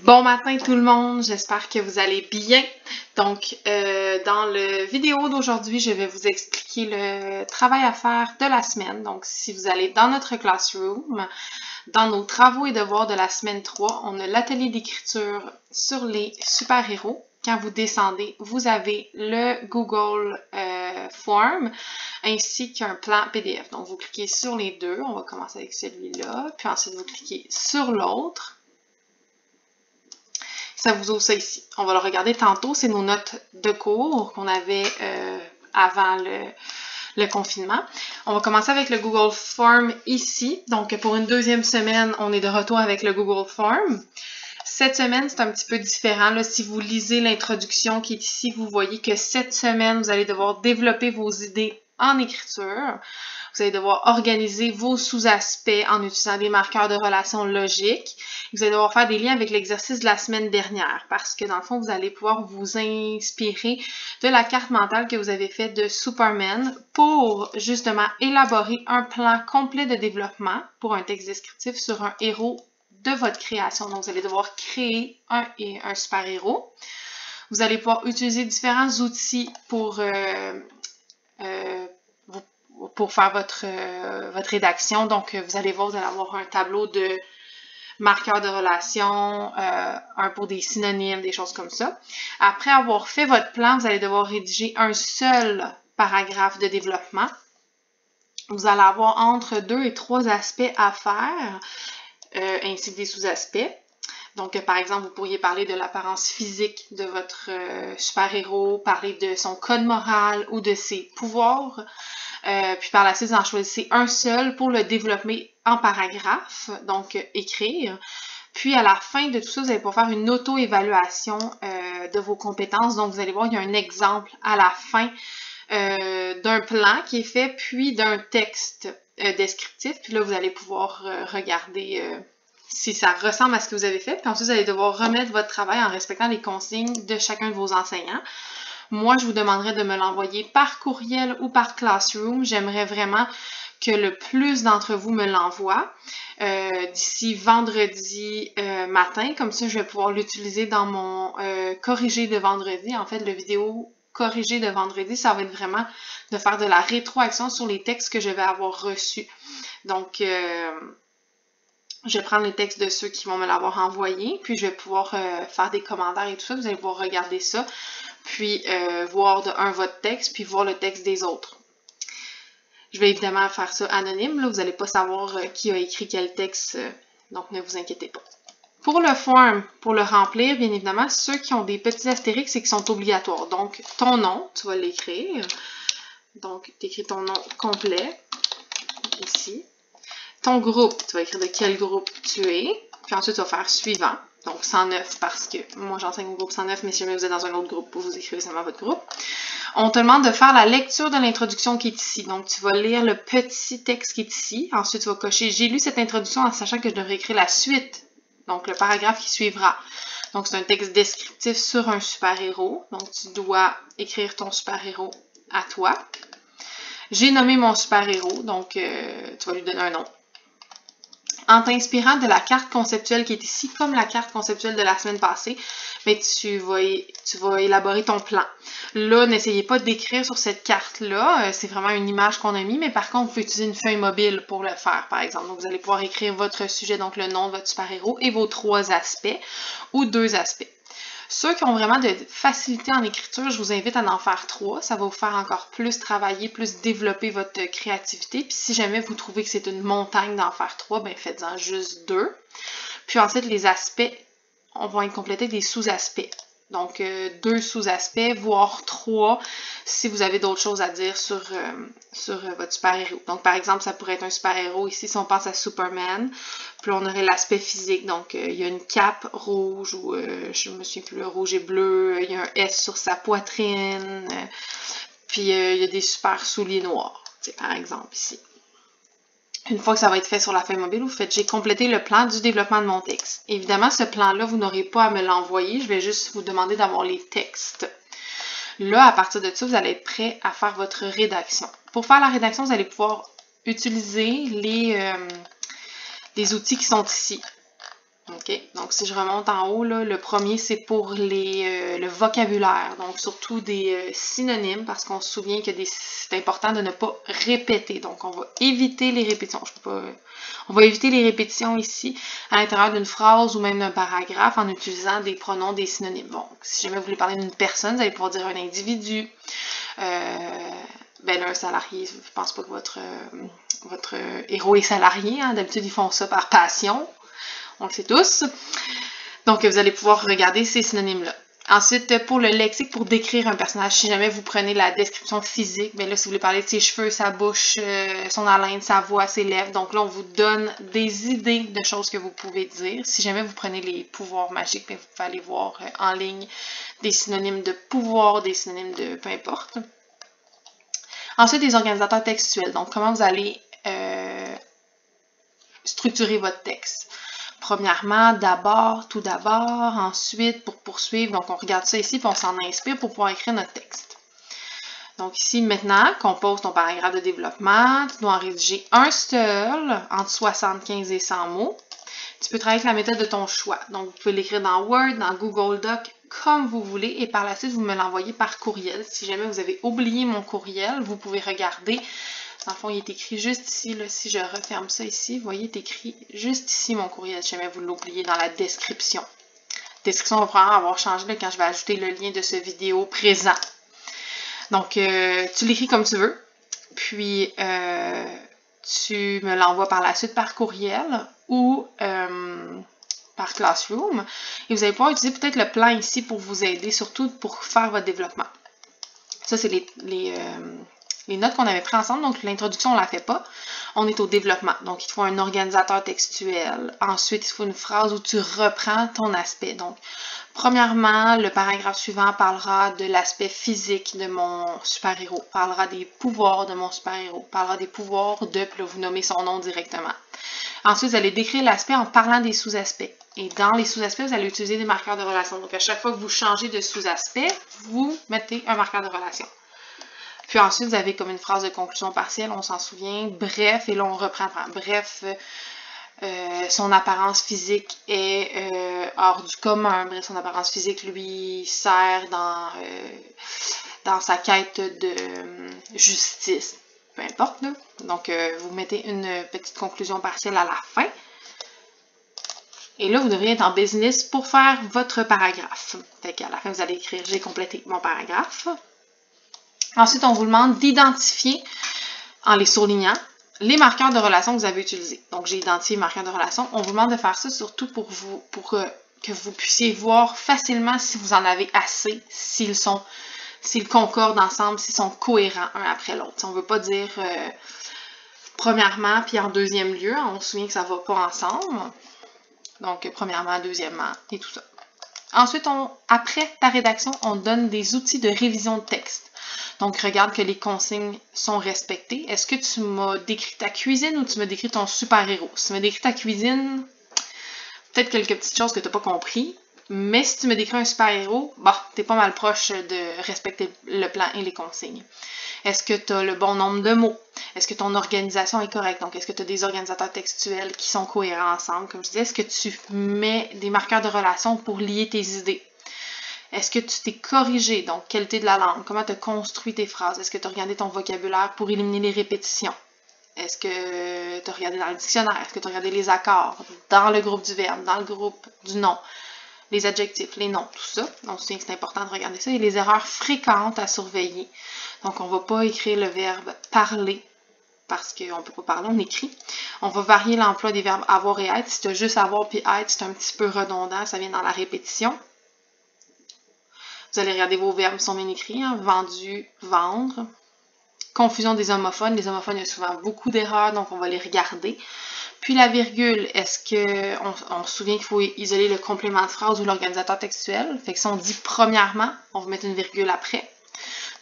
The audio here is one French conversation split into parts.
Bon matin tout le monde, j'espère que vous allez bien. Donc, dans la vidéo d'aujourd'hui, je vais vous expliquer le travail à faire de la semaine. Donc, si vous allez dans notre classroom, dans nos travaux et devoirs de la semaine 3, on a l'atelier d'écriture sur les super-héros. Quand vous descendez, vous avez le Google Form ainsi qu'un plan PDF. Donc, vous cliquez sur les deux. On va commencer avec celui-là. Puis ensuite, vous cliquez sur l'autre. Ça vous ouvre ça ici. On va le regarder tantôt. C'est nos notes de cours qu'on avait avant le confinement. On va commencer avec le Google Form ici. Donc, pour une deuxième semaine, on est de retour avec le Google Form. Cette semaine, c'est un petit peu différent. Là, si vous lisez l'introduction qui est ici, vous voyez que cette semaine, vous allez devoir développer vos idées en écriture. Vous allez devoir organiser vos sous-aspects en utilisant des marqueurs de relations logiques. Vous allez devoir faire des liens avec l'exercice de la semaine dernière parce que dans le fond, vous allez pouvoir vous inspirer de la carte mentale que vous avez faite de Superman pour justement élaborer un plan complet de développement pour un texte descriptif sur un héros de votre création. Donc, vous allez devoir créer un super-héros. Vous allez pouvoir utiliser différents outils pour faire votre rédaction. Donc, vous allez voir, vous allez avoir un tableau de marqueurs de relations, un pour des synonymes, des choses comme ça. Après avoir fait votre plan, vous allez devoir rédiger un seul paragraphe de développement. Vous allez avoir entre 2 et 3 aspects à faire, ainsi que des sous-aspects. Donc, par exemple, vous pourriez parler de l'apparence physique de votre super-héros, parler de son code moral ou de ses pouvoirs. Puis par la suite, vous en choisissez un seul pour le développer en paragraphe, donc écrire. Puis à la fin de tout ça, vous allez pouvoir faire une auto-évaluation de vos compétences. Donc, vous allez voir, il y a un exemple à la fin d'un plan qui est fait, puis d'un texte descriptif. Puis là, vous allez pouvoir regarder si ça ressemble à ce que vous avez fait. Puis ensuite, vous allez devoir remettre votre travail en respectant les consignes de chacun de vos enseignants. Moi, je vous demanderais de me l'envoyer par courriel ou par Classroom. J'aimerais vraiment que le plus d'entre vous me l'envoient d'ici vendredi matin. Comme ça, je vais pouvoir l'utiliser dans mon corrigé de vendredi. En fait, le vidéo corrigé de vendredi, ça va être vraiment de faire de la rétroaction sur les textes que je vais avoir reçus. Donc, je vais prendre les textes de ceux qui vont me l'avoir envoyé, puis je vais pouvoir faire des commentaires et tout ça. Vous allez pouvoir regarder ça, puis voir de un votre texte, puis voir le texte des autres. Je vais évidemment faire ça anonyme, là, vous n'allez pas savoir qui a écrit quel texte, donc ne vous inquiétez pas. Pour le form, pour le remplir, bien évidemment, ceux qui ont des petits astérix, c'est qu'ils sont obligatoires. Donc, ton nom, tu vas l'écrire. Donc, tu écris ton nom complet, ici. Ton groupe, tu vas écrire de quel groupe tu es. Puis ensuite, tu vas faire suivant. Donc, 109 parce que moi, j'enseigne au groupe 109, mais si jamais vous êtes dans un autre groupe, vous écrivez seulement votre groupe. On te demande de faire la lecture de l'introduction qui est ici. Donc, tu vas lire le petit texte qui est ici. Ensuite, tu vas cocher « J'ai lu cette introduction en sachant que je devrais écrire la suite. » Donc, le paragraphe qui suivra. Donc, c'est un texte descriptif sur un super-héros. Donc, tu dois écrire ton super-héros à toi. J'ai nommé mon super-héros. Donc, tu vas lui donner un nom. En t'inspirant de la carte conceptuelle qui est ici, comme la carte conceptuelle de la semaine passée, mais tu vas élaborer ton plan. Là, n'essayez pas d'écrire sur cette carte-là, c'est vraiment une image qu'on a mis, mais par contre, vous pouvez utiliser une feuille mobile pour le faire, par exemple. Donc, vous allez pouvoir écrire votre sujet, donc le nom de votre super-héros, et vos 3 aspects, ou 2 aspects. Ceux qui ont vraiment de facilité en écriture, je vous invite à en faire 3. Ça va vous faire encore plus travailler, plus développer votre créativité. Puis si jamais vous trouvez que c'est une montagne d'en faire 3, ben faites-en juste 2. Puis ensuite, les aspects vont être complétés des sous-aspects. Donc, 2 sous-aspects, voire 3, si vous avez d'autres choses à dire sur votre super-héros. Donc, par exemple, ça pourrait être un super-héros. Ici, si on pense à Superman, puis on aurait l'aspect physique. Donc, il y a une cape rouge, ou je me souviens plus, rouge et bleu. Il y a un S sur sa poitrine. Puis, il y a des super souliers noirs, par exemple, ici. Une fois que ça va être fait sur la feuille mobile, vous faites « J'ai complété le plan du développement de mon texte ». Évidemment, ce plan-là, vous n'aurez pas à me l'envoyer. Je vais juste vous demander d'avoir les textes. Là, à partir de ça, vous allez être prêt à faire votre rédaction. Pour faire la rédaction, vous allez pouvoir utiliser les outils qui sont ici. OK? Donc, si je remonte en haut, là, le premier, c'est pour le vocabulaire. Donc, surtout des synonymes, parce qu'on se souvient que c'est important de ne pas répéter. Donc, on va éviter les répétitions. On va éviter les répétitions ici, à l'intérieur d'une phrase ou même d'un paragraphe, en utilisant des pronoms, des synonymes. Bon, si jamais vous voulez parler d'une personne, vous allez pouvoir dire un individu, ben là, un salarié. Je pense pas que votre héros est salarié. Hein? D'habitude, ils font ça par passion. On le sait tous. Donc, vous allez pouvoir regarder ces synonymes-là. Ensuite, pour le lexique, pour décrire un personnage, si jamais vous prenez la description physique, bien là, si vous voulez parler de ses cheveux, sa bouche, son haleine, sa voix, ses lèvres, donc là, on vous donne des idées de choses que vous pouvez dire. Si jamais vous prenez les pouvoirs magiques, bien, vous pouvez aller voir en ligne des synonymes de pouvoir, des synonymes de peu importe. Ensuite, les organisateurs textuels. Donc, comment vous allez structurer votre texte. Premièrement, tout d'abord, ensuite, pour poursuivre, donc on regarde ça ici, puis on s'en inspire pour pouvoir écrire notre texte. Donc ici, maintenant, compose ton paragraphe de développement, tu dois en rédiger un seul, entre 75 et 100 mots. Tu peux travailler avec la méthode de ton choix. Donc, vous pouvez l'écrire dans Word, dans Google Doc, comme vous voulez, et par la suite, vous me l'envoyez par courriel. Si jamais vous avez oublié mon courriel, vous pouvez regarder. Dans le fond, il est écrit juste ici, là, si je referme ça ici, vous voyez, il est écrit juste ici mon courriel, si jamais vous l'oubliez dans la description. La description va probablement avoir changé là, quand je vais ajouter le lien de ce vidéo présent. Donc, tu l'écris comme tu veux, puis tu me l'envoies par la suite par courriel ou par Classroom. Et vous allez pouvoir utiliser peut-être le plan ici pour vous aider, surtout pour faire votre développement. Ça, c'est les notes qu'on avait prises ensemble, donc l'introduction, on ne la fait pas. On est au développement. Donc, il te faut un organisateur textuel. Ensuite, il te faut une phrase où tu reprends ton aspect. Donc, premièrement, le paragraphe suivant parlera de l'aspect physique de mon super-héros, parlera des pouvoirs de mon super-héros, parlera des pouvoirs de, puis là, vous nommez son nom directement. Ensuite, vous allez décrire l'aspect en parlant des sous-aspects. Et dans les sous-aspects, vous allez utiliser des marqueurs de relation. Donc, à chaque fois que vous changez de sous-aspect, vous mettez un marqueur de relation. Puis ensuite, vous avez comme une phrase de conclusion partielle, on s'en souvient. Bref, et là, on reprend. Bref, son apparence physique est hors du commun. Bref, son apparence physique lui sert dans sa quête de justice. Peu importe, là. Donc, vous mettez une petite conclusion partielle à la fin. Et là, vous devriez être en business pour faire votre paragraphe. Fait qu'à la fin, vous allez écrire « J'ai complété mon paragraphe ». Ensuite, on vous demande d'identifier, en les surlignant, les marqueurs de relation que vous avez utilisés. Donc, j'ai identifié les marqueurs de relation. On vous demande de faire ça surtout pour que vous puissiez voir facilement si vous en avez assez, s'ils concordent ensemble, s'ils sont cohérents un après l'autre. On ne veut pas dire premièrement, puis en deuxième lieu. On se souvient que ça ne va pas ensemble. Donc, premièrement, deuxièmement, et tout ça. Ensuite, après ta rédaction, on donne des outils de révision de texte. Donc, regarde que les consignes sont respectées. Est-ce que tu m'as décrit ta cuisine ou tu m'as décrit ton super-héros? Si tu m'as décrit ta cuisine, peut-être quelques petites choses que tu n'as pas compris. Mais si tu me décris un super-héros, bah, tu es pas mal proche de respecter le plan et les consignes. Est-ce que tu as le bon nombre de mots? Est-ce que ton organisation est correcte? Donc, est-ce que tu as des organisateurs textuels qui sont cohérents ensemble? Comme je disais, est-ce que tu mets des marqueurs de relation pour lier tes idées? Est-ce que tu t'es corrigé? Donc, qualité de la langue. Comment tu as construit tes phrases? Est-ce que tu as regardé ton vocabulaire pour éliminer les répétitions? Est-ce que tu as regardé dans le dictionnaire? Est-ce que tu as regardé les accords dans le groupe du verbe, dans le groupe du nom? Les adjectifs, les noms, tout ça. Donc, c'est important de regarder ça. Et les erreurs fréquentes à surveiller. Donc, on ne va pas écrire le verbe parler parce qu'on ne peut pas parler, on écrit. On va varier l'emploi des verbes avoir et être. Si tu as juste avoir puis être, c'est un petit peu redondant, ça vient dans la répétition. Vous allez regarder vos verbes qui sont bien écrits, hein? Vendu, vendre. Confusion des homophones. Les homophones, il y a souvent beaucoup d'erreurs, donc on va les regarder. Puis la virgule, est-ce qu'on se souvient qu'il faut isoler le complément de phrase ou l'organisateur textuel? Fait que si on dit premièrement, on va mettre une virgule après.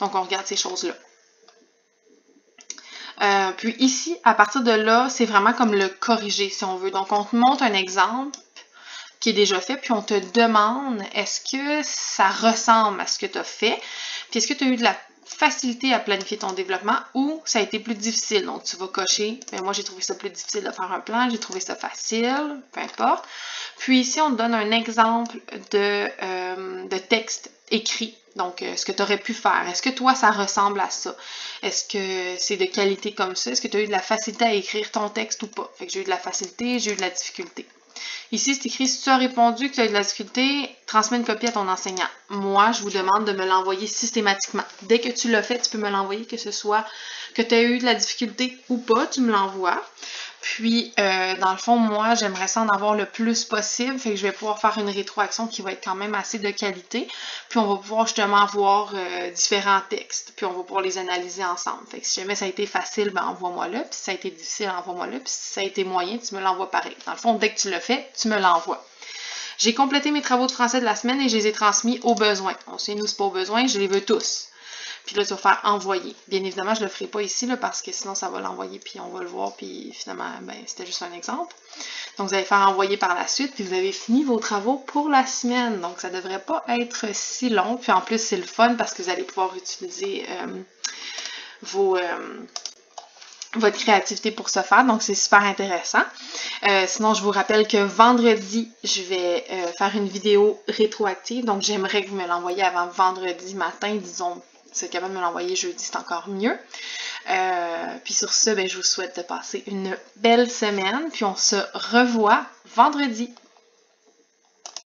Donc on regarde ces choses-là. Puis ici, à partir de là, c'est vraiment comme le corriger, si on veut. Donc on te montre un exemple qui est déjà fait, puis on te demande, est-ce que ça ressemble à ce que tu as fait? Puis est-ce que tu as eu de la facilité à planifier ton développement ou ça a été plus difficile? Donc, tu vas cocher, ben moi, j'ai trouvé ça plus difficile de faire un plan, j'ai trouvé ça facile, peu importe. Puis ici, on te donne un exemple de texte écrit. Donc, ce que tu aurais pu faire. Est-ce que toi, ça ressemble à ça? Est-ce que c'est de qualité comme ça? Est-ce que tu as eu de la facilité à écrire ton texte ou pas? Fait que j'ai eu de la facilité, j'ai eu de la difficulté. Ici, c'est écrit, si tu as répondu que tu as eu de la difficulté, transmets une copie à ton enseignant. Moi, je vous demande de me l'envoyer systématiquement. Dès que tu l'as fait, tu peux me l'envoyer, que ce soit que tu as eu de la difficulté ou pas, tu me l'envoies. Puis, dans le fond, moi, j'aimerais ça en avoir le plus possible. Fait que je vais pouvoir faire une rétroaction qui va être quand même assez de qualité. Puis, on va pouvoir justement voir différents textes. Puis, on va pouvoir les analyser ensemble. Fait que si jamais ça a été facile, ben envoie-moi-le. Puis, si ça a été difficile, envoie-moi-le. Puis, si ça a été moyen, tu me l'envoies pareil. Dans le fond, dès que tu l'as fait, tu me l'envoies. J'ai complété mes travaux de français de la semaine et je les ai transmis aux besoins. On sait, nous, c'est pas aux besoins, je les veux tous. Puis là, tu vas faire envoyer. Bien évidemment, je ne le ferai pas ici là, parce que sinon, ça va l'envoyer, puis on va le voir, puis finalement, ben, c'était juste un exemple. Donc, vous allez faire envoyer par la suite, puis vous avez fini vos travaux pour la semaine. Donc, ça ne devrait pas être si long. Puis en plus, c'est le fun parce que vous allez pouvoir utiliser votre créativité pour ce faire, donc c'est super intéressant. Sinon, je vous rappelle que vendredi, je vais faire une vidéo rétroactive, donc j'aimerais que vous me l'envoyiez avant vendredi matin, disons, si vous êtes capable de me l'envoyer jeudi, c'est encore mieux. Puis sur ce, ben, je vous souhaite de passer une belle semaine, puis on se revoit vendredi.